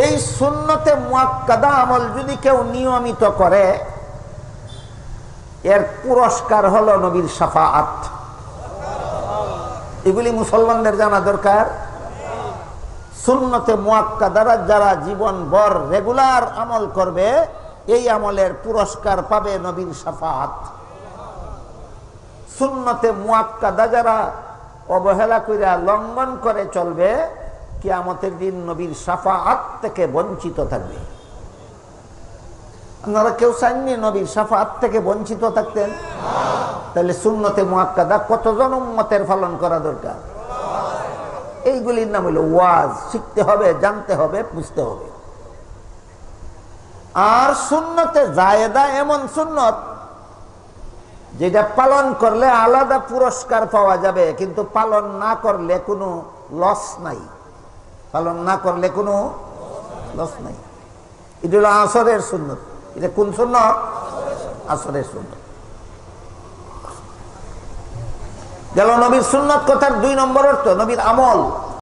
এই সুন্নতে মুআক্কাদা আমল যদি কেউ নিয়মিত করে, এর পুরস্কার হলো নবীর শাফাআত। এগুলি মুসলমানদের জানা দরকার। সুন্নতে মুআক্কাদারা যারা জীবনভর রেগুলার আমল করবে, এই আমলের পুরস্কার পাবে নবীর শাফাআত। সুন্নতে মুআক্কাদা যারা অবহেলা করে লঙ্ঘন করে চলবে, কিয়ামতের দিন নবীর শাফাআত থেকে বঞ্চিত থাকবে। আপনারা কেউ চাননি নবীর শাফাআত থেকে বঞ্চিত থাকতেন? তাহলে সুন্নতে মুআক্কাদা কতজন উম্মতের পালন করা দরকার? এইগুলির নাম হলো ওয়াজ। শিখতে হবে, জানতে হবে, বুঝতে হবে। আর সুন্নতে জায়েদা এমন সুন্নত যেটা পালন করলে আলাদা পুরস্কার পাওয়া যাবে, কিন্তু পালন না করলে কোনো লস নাই। পালন না করলে কোনো লস নাই। এটা হলো আসরের সুন্নত। এটা কোন সুন্নত? আসরের সুন্নত। গেল নবীর সুন্নত কথার 2 নম্বর অর্থ নবীর আমল।